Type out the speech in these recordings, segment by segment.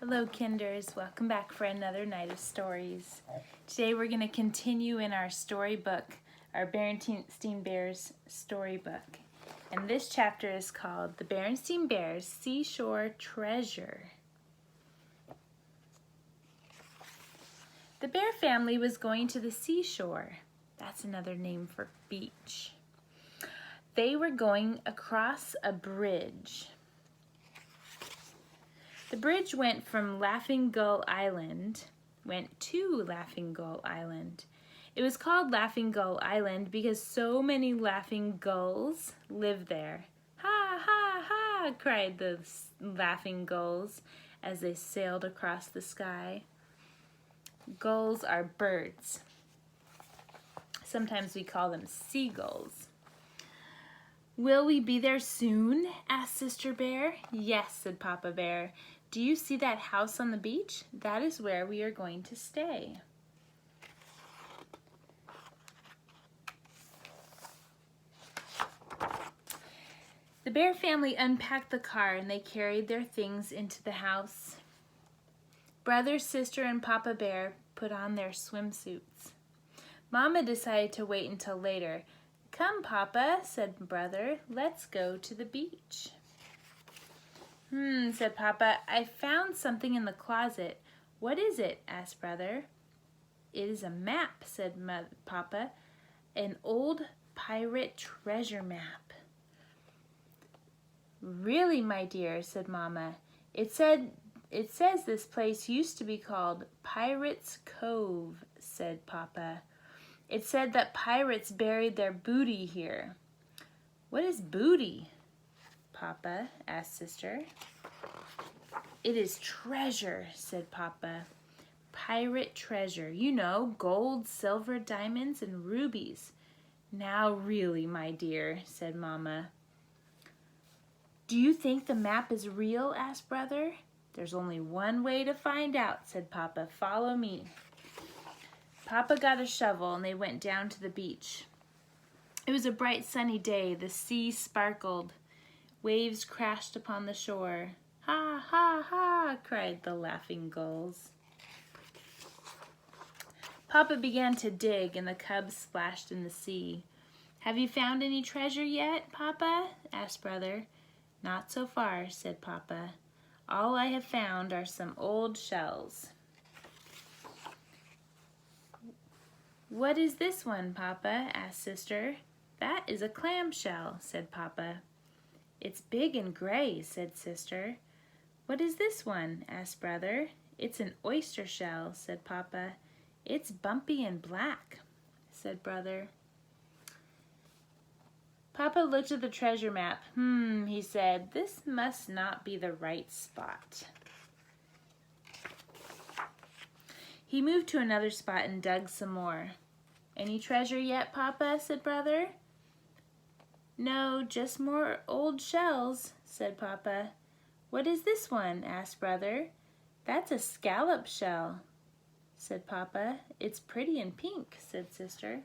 Hello, Kinders. Welcome back for another night of stories. Today we're going to continue in our storybook, our Berenstain Bears storybook. And this chapter is called The Berenstain Bears Seashore Treasure. The bear family was going to the seashore. That's another name for beach. They were going across a bridge. The bridge went to Laughing Gull Island. It was called Laughing Gull Island because so many laughing gulls lived there. Ha, ha, ha, cried the laughing gulls as they sailed across the sky. Gulls are birds. Sometimes we call them seagulls. Will we be there soon? Asked Sister Bear. Yes, said Papa Bear. Do you see that house on the beach? That is where we are going to stay. The bear family unpacked the car and they carried their things into the house. Brother, sister, and Papa Bear put on their swimsuits. Mama decided to wait until later. Come, Papa, said Brother, let's go to the beach. Said Papa, I found something in the closet. What is it? Asked Brother. It is a map, said Papa, an old pirate treasure map. Really, my dear, said Mama. It says this place used to be called Pirates' Cove, said Papa. It said that pirates buried their booty here. What is booty, Papa? Asked Sister. It is treasure, said Papa. Pirate treasure. You know, gold, silver, diamonds, and rubies. Now really, my dear, said Mama. Do you think the map is real? Asked Brother. There's only one way to find out, said Papa. Follow me. Papa got a shovel and they went down to the beach. It was a bright sunny day. The sea sparkled. Waves crashed upon the shore. Ha, ha, ha, cried the laughing gulls. Papa began to dig and the cubs splashed in the sea. Have you found any treasure yet, Papa? Asked Brother. Not so far, said Papa. All I have found are some old shells. What is this one, Papa? Asked Sister. That is a clam shell, said Papa. It's big and gray, said Sister. What is this one? Asked Brother. It's an oyster shell, said Papa. It's bumpy and black, said Brother. Papa looked at the treasure map. He said, this must not be the right spot. He moved to another spot and dug some more. Any treasure yet, Papa? Said Brother. No, just more old shells, said Papa. What is this one? Asked Brother. That's a scallop shell, said Papa. It's pretty and pink, said Sister.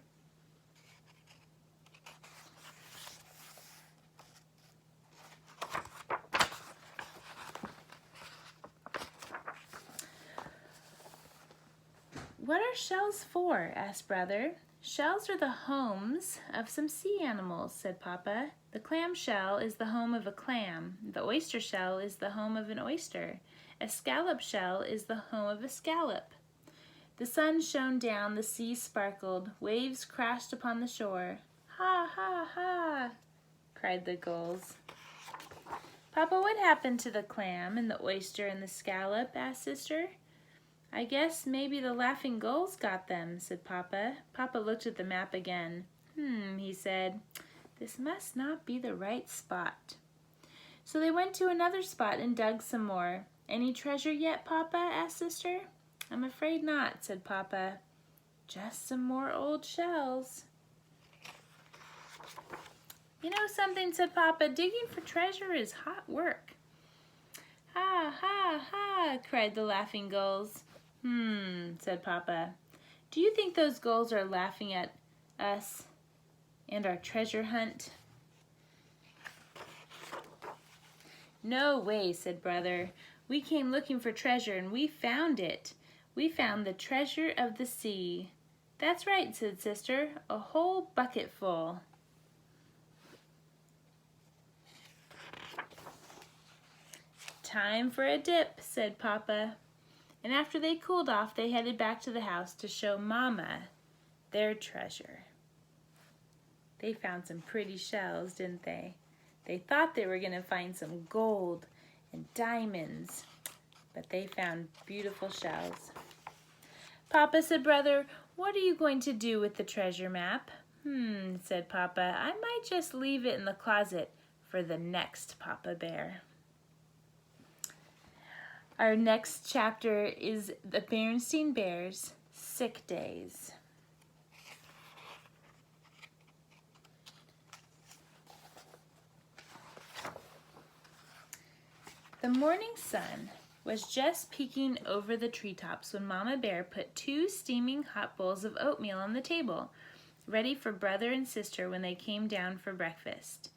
What are shells for? Asked Brother. Shells are the homes of some sea animals, said Papa. The clam shell is the home of a clam. The oyster shell is the home of an oyster. A scallop shell is the home of a scallop. The sun shone down, the sea sparkled, waves crashed upon the shore. Ha, ha, ha, cried the gulls. Papa, what happened to the clam and the oyster and the scallop? Asked Sister. I guess maybe the laughing gulls got them, said Papa. Papa looked at the map again. He said, this must not be the right spot. So they went to another spot and dug some more. Any treasure yet, Papa? Asked Sister. I'm afraid not, said Papa. Just some more old shells. You know something, said Papa, digging for treasure is hot work. Ha, ha, ha, cried the laughing gulls. Said Papa. Do you think those gulls are laughing at us and our treasure hunt? No way, said Brother. We came looking for treasure, and we found it. We found the treasure of the sea." "That's right," said Sister, "a whole bucket full." "Time for a dip," said Papa. And after they cooled off, they headed back to the house to show Mama their treasure. They found some pretty shells, didn't they? They thought they were going to find some gold and diamonds, but they found beautiful shells. "Papa," said Brother, "what are you going to do with the treasure map?" Said Papa, "I might just leave it in the closet for the next Papa Bear." Our next chapter is the Berenstain Bears' Sick Days. The morning sun was just peeking over the treetops when Mama Bear put 2 steaming hot bowls of oatmeal on the table, ready for Brother and Sister when they came down for breakfast.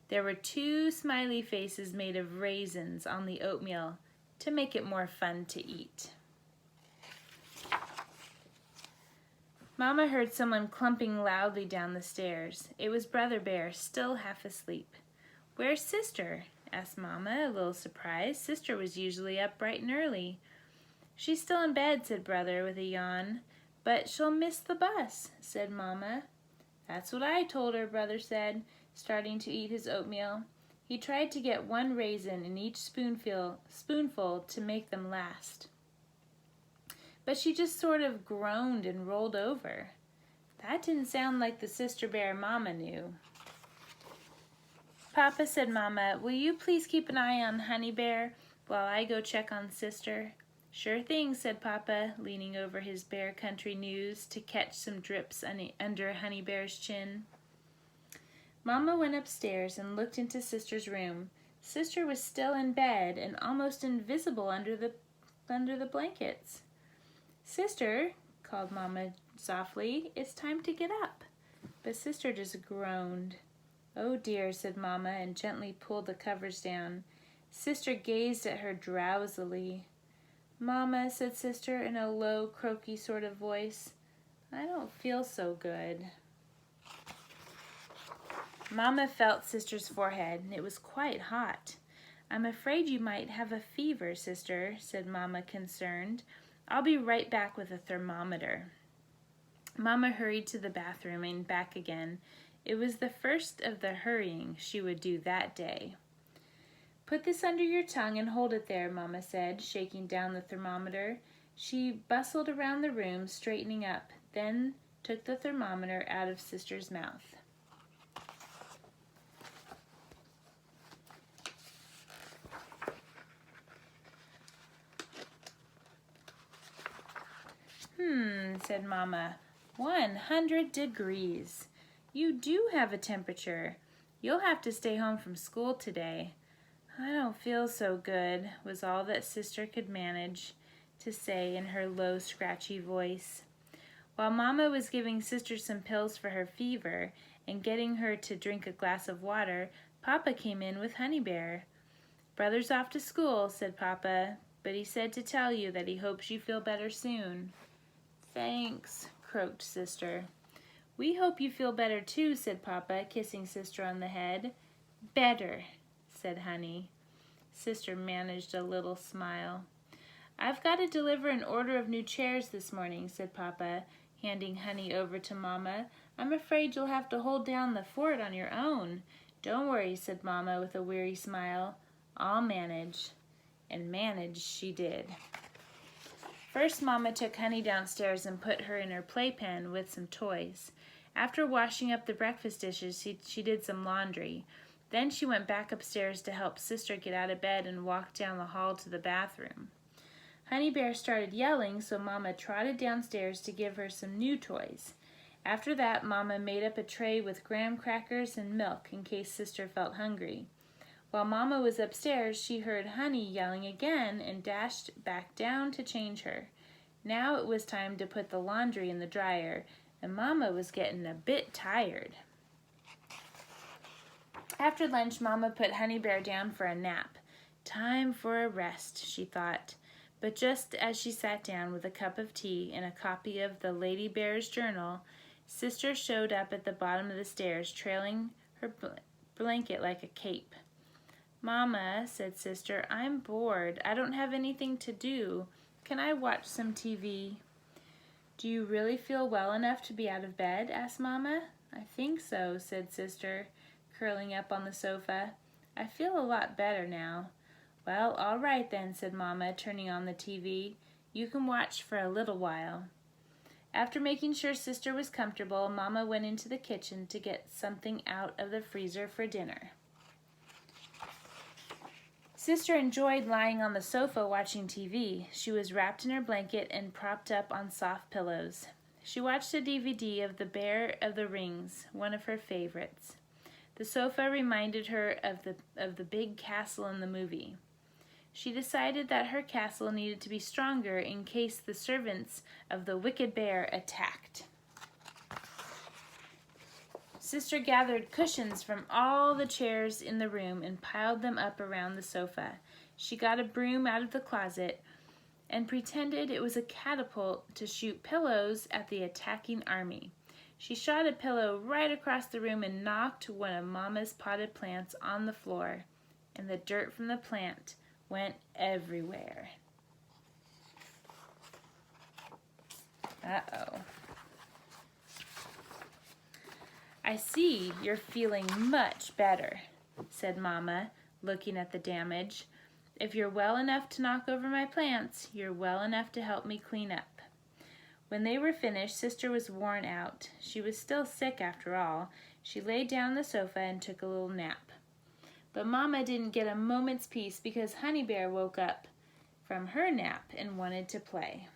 There were 2 smiley faces made of raisins on the oatmeal to make it more fun to eat. Mama heard someone clumping loudly down the stairs. It was Brother Bear, still half asleep. "Where's Sister?" asked Mama, a little surprised. Sister was usually up bright and early. "She's still in bed," said Brother with a yawn. "But she'll miss the bus," said Mama. "That's what I told her," Brother said, starting to eat his oatmeal. He tried to get 1 raisin in each spoonful to make them last. But she just sort of groaned and rolled over. That didn't sound like the Sister Bear Mama knew. "Papa," said Mama, "will you please keep an eye on Honey Bear while I go check on Sister?" "Sure thing," said Papa, leaning over his Bear Country news to catch some drips under Honey Bear's chin. Mama went upstairs and looked into Sister's room. Sister was still in bed and almost invisible under the blankets. "Sister," called Mama softly, "it's time to get up." But Sister just groaned. "Oh dear," said Mama, and gently pulled the covers down. Sister gazed at her drowsily. "Mama," said Sister in a low, croaky sort of voice, "I don't feel so good." Mama felt Sister's forehead, and it was quite hot. "I'm afraid you might have a fever, Sister," said Mama, concerned. "I'll be right back with a thermometer." Mama hurried to the bathroom and back again. It was the first of the hurrying she would do that day. "Put this under your tongue and hold it there," Mama said, shaking down the thermometer. She bustled around the room, straightening up, then took the thermometer out of Sister's mouth. Said Mama. 100 degrees. You do have a temperature. You'll have to stay home from school today." "I don't feel so good," was all that Sister could manage to say in her low, scratchy voice. While Mama was giving Sister some pills for her fever and getting her to drink a glass of water, Papa came in with Honey Bear. "Brother's off to school," said Papa, "but he said to tell you that he hopes you feel better soon." "Thanks," croaked Sister. "We hope you feel better too," said Papa, kissing Sister on the head. "Better," said Honey. Sister managed a little smile. "I've got to deliver an order of new chairs this morning," said Papa, handing Honey over to Mama. "I'm afraid you'll have to hold down the fort on your own." "Don't worry," said Mama with a weary smile. "I'll manage." And manage she did. First, Mama took Honey downstairs and put her in her playpen with some toys. After washing up the breakfast dishes, she did some laundry. Then she went back upstairs to help Sister get out of bed and walked down the hall to the bathroom. Honey Bear started yelling, so Mama trotted downstairs to give her some new toys. After that, Mama made up a tray with graham crackers and milk in case Sister felt hungry. While Mama was upstairs, she heard Honey yelling again and dashed back down to change her. Now it was time to put the laundry in the dryer, and Mama was getting a bit tired. After lunch, Mama put Honey Bear down for a nap. Time for a rest, she thought. But just as she sat down with a cup of tea and a copy of the Lady Bear's Journal, Sister showed up at the bottom of the stairs, trailing her blanket like a cape. "Mama," said Sister, "I'm bored. I don't have anything to do. Can I watch some TV?" "Do you really feel well enough to be out of bed?" asked Mama. "I think so," said Sister, curling up on the sofa. "I feel a lot better now." "Well, all right then," said Mama, turning on the TV. "You can watch for a little while." After making sure Sister was comfortable, Mama went into the kitchen to get something out of the freezer for dinner. Sister enjoyed lying on the sofa watching TV. She was wrapped in her blanket and propped up on soft pillows. She watched a DVD of The Bear of the Rings, one of her favorites. The sofa reminded her of the big castle in the movie. She decided that her castle needed to be stronger in case the servants of the wicked bear attacked. Sister gathered cushions from all the chairs in the room and piled them up around the sofa. She got a broom out of the closet and pretended it was a catapult to shoot pillows at the attacking army. She shot a pillow right across the room and knocked one of Mama's potted plants on the floor, and the dirt from the plant went everywhere. Uh-oh. "I see you're feeling much better," said Mama, looking at the damage. "If you're well enough to knock over my plants, you're well enough to help me clean up." When they were finished, Sister was worn out. She was still sick after all. She lay down on the sofa and took a little nap. But Mama didn't get a moment's peace because Honey Bear woke up from her nap and wanted to play.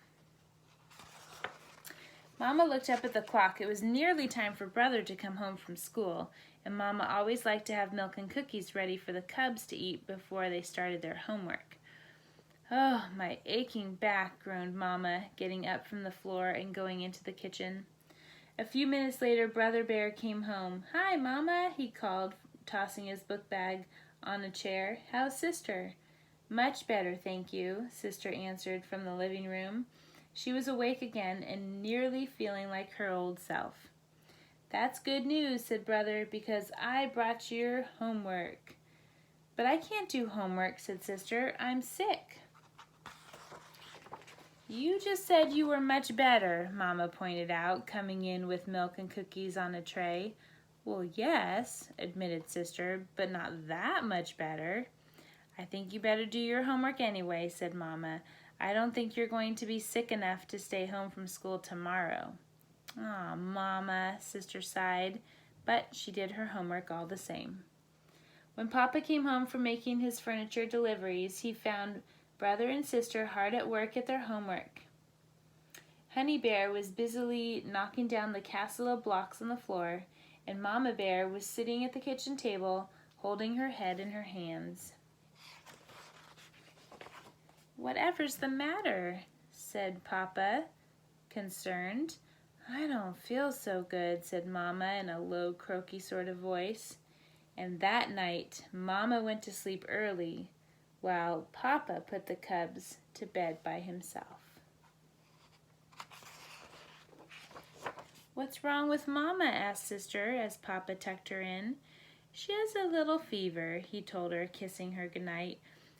Mama looked up at the clock. It was nearly time for Brother to come home from school, and Mama always liked to have milk and cookies ready for the cubs to eat before they started their homework. "Oh, my aching back," groaned Mama, getting up from the floor and going into the kitchen. A few minutes later, Brother Bear came home. "Hi, Mama," he called, tossing his book bag on a chair. "How's Sister?" "Much better, thank you," Sister answered from the living room. She was awake again and nearly feeling like her old self. "That's good news," said Brother, "because I brought your homework." "But I can't do homework," said Sister. "I'm sick." "You just said you were much better," Mama pointed out, coming in with milk and cookies on a tray. "Well, yes," admitted Sister, "but not that much better." "I think you better do your homework anyway," said Mama. "I don't think you're going to be sick enough to stay home from school tomorrow." "Aw, Mama," Sister sighed, but she did her homework all the same. When Papa came home from making his furniture deliveries, he found Brother and Sister hard at work at their homework. Honey Bear was busily knocking down the castle of blocks on the floor, and Mama Bear was sitting at the kitchen table, holding her head in her hands. "Whatever's the matter?" said Papa, concerned. "I don't feel so good," said Mama in a low, croaky sort of voice. And that night, Mama went to sleep early, while Papa put the cubs to bed by himself. "What's wrong with Mama?" asked Sister as Papa tucked her in. "She has a little fever," he told her, kissing her goodnight.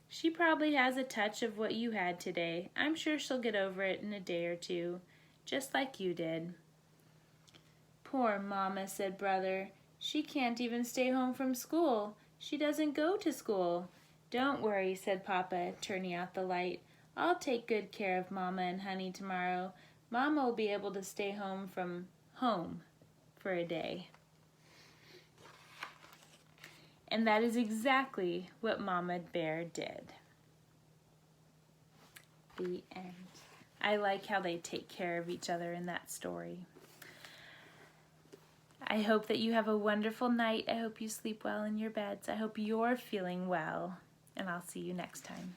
"She probably has a touch of what you had today. I'm sure she'll get over it in a day or two, just like you did." "Poor Mama," said Brother. "She can't even stay home from school. She doesn't go to school." "Don't worry," said Papa, turning out the light. "I'll take good care of Mama and Honey tomorrow. Mama will be able to stay home from home for a day." And that is exactly what Mama Bear did. The end. I like how they take care of each other in that story. I hope that you have a wonderful night. I hope you sleep well in your beds. I hope you're feeling well. And I'll see you next time.